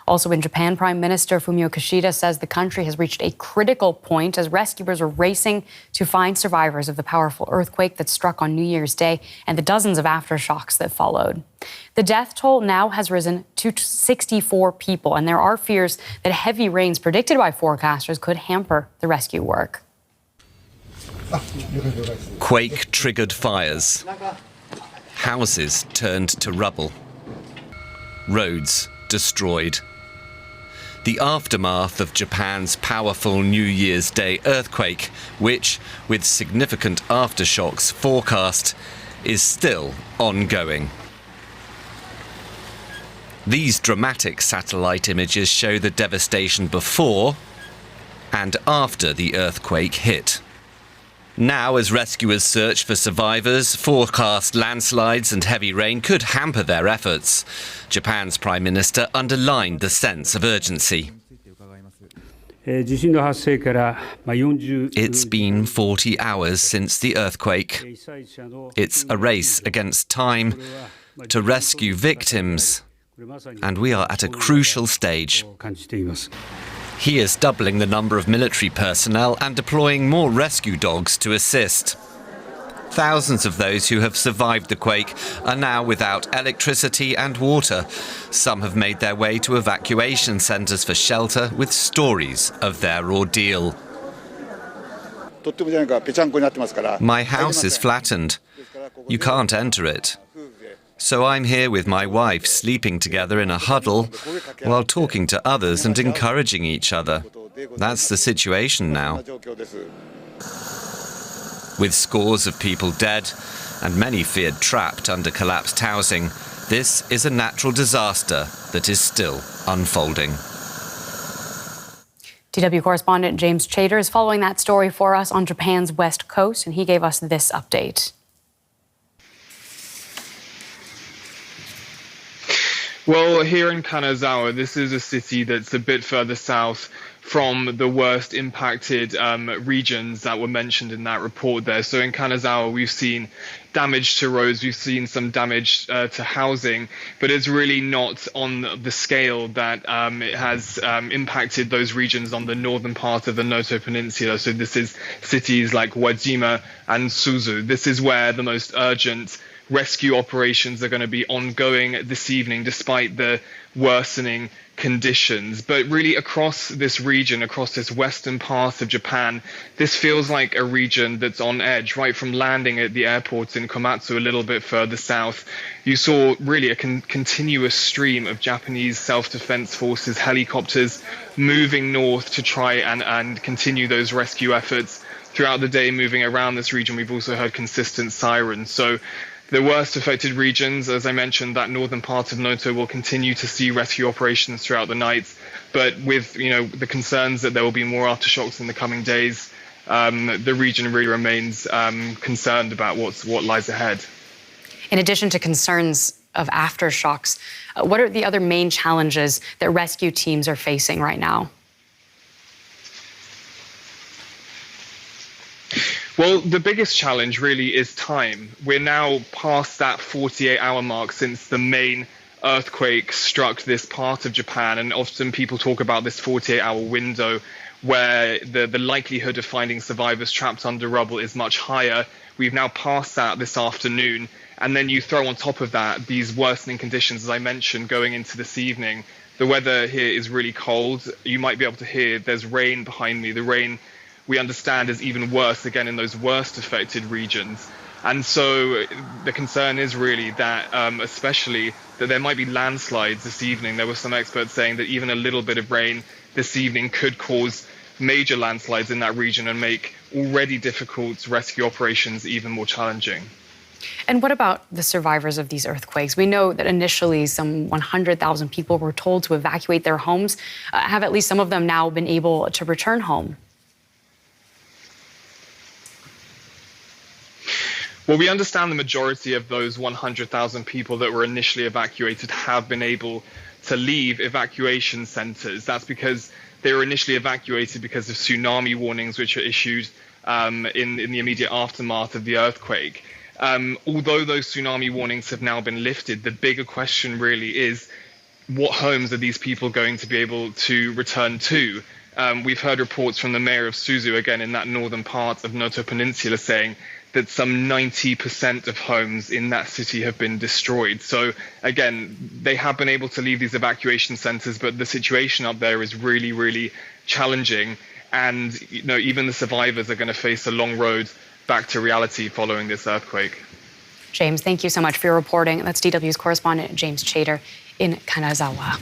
Also in Japan, Prime Minister Fumio Kishida says the country has reached a critical point as rescuers are racing to find survivors of the powerful earthquake that struck on New Year's Day and the dozens of aftershocks that followed. The death toll now has risen to 64 people, and there are fears that heavy rains predicted by forecasters could hamper the rescue work. Quake-triggered fires. Houses turned to rubble. Roads destroyed. The aftermath of Japan's powerful New Year's Day earthquake, which, with significant aftershocks forecast, is still ongoing. These dramatic satellite images show the devastation before and after the earthquake hit. Now, as rescuers search for survivors, forecast landslides and heavy rain could hamper their efforts. Japan's Prime Minister underlined the sense of urgency. It's been 40 hours since the earthquake. It's a race against time to rescue victims, and we are at a crucial stage. He is doubling the number of military personnel and deploying more rescue dogs to assist. Thousands of those who have survived the quake are now without electricity and water. Some have made their way to evacuation centres for shelter with stories of their ordeal. My house is flattened. You can't enter it. So I'm here with my wife, sleeping together in a huddle while talking to others and encouraging each other. That's the situation now. With scores of people dead and many feared trapped under collapsed housing, this is a natural disaster that is still unfolding. DW correspondent James Chater is following that story for us on Japan's west coast, and he gave us this update. Well, here in Kanazawa, this is a city that's a bit further south from the worst impacted regions that were mentioned in that report there. So in Kanazawa, we've seen damage to roads, we've seen some damage to housing, but it's really not on the scale that it has impacted those regions on the northern part of the Noto Peninsula. So this is cities like Wajima and Suzu. This is where the most urgent rescue operations are going to be ongoing this evening, despite the worsening conditions. But really across this region, across this western part of Japan, this feels like a region that's on edge. Right from landing at the airport in Komatsu a little bit further south, you saw really a continuous stream of Japanese self-defense forces helicopters moving north to try and continue those rescue efforts. Throughout the day, moving around this region, we've also heard consistent sirens. So the worst affected regions, as I mentioned, that northern part of Noto will continue to see rescue operations throughout the night. But with the concerns that there will be more aftershocks in the coming days, the region really remains concerned about what lies ahead. In addition to concerns of aftershocks, what are the other main challenges that rescue teams are facing right now? Well, the biggest challenge really is time. We're now past that 48-hour mark since the main earthquake struck this part of Japan, and often people talk about this 48-hour window where the likelihood of finding survivors trapped under rubble is much higher. We've now passed that this afternoon, and then you throw on top of that these worsening conditions, as I mentioned, going into this evening. The weather here is really cold. You might be able to hear there's rain behind me. The rain, we understand, is even worse again in those worst affected regions. And so the concern is really that especially that there might be landslides this evening. There were some experts saying that even a little bit of rain this evening could cause major landslides in that region and make already difficult rescue operations even more challenging. And what about the survivors of these earthquakes? We know that initially some 100,000 people were told to evacuate their homes. Have at least some of them now been able to return home? Well, we understand the majority of those 100,000 people that were initially evacuated have been able to leave evacuation centres. That's because they were initially evacuated because of tsunami warnings which were issued in the immediate aftermath of the earthquake. Although those tsunami warnings have now been lifted, the bigger question really is, what homes are these people going to be able to return to? We've heard reports from the mayor of Suzu, again in that northern part of Noto Peninsula, saying that some 90% of homes in that city have been destroyed. So again, they have been able to leave these evacuation centers, but the situation up there is really, really challenging. And even the survivors are going to face a long road back to reality following this earthquake. James, thank you so much for your reporting. That's DW's correspondent James Chater in Kanazawa.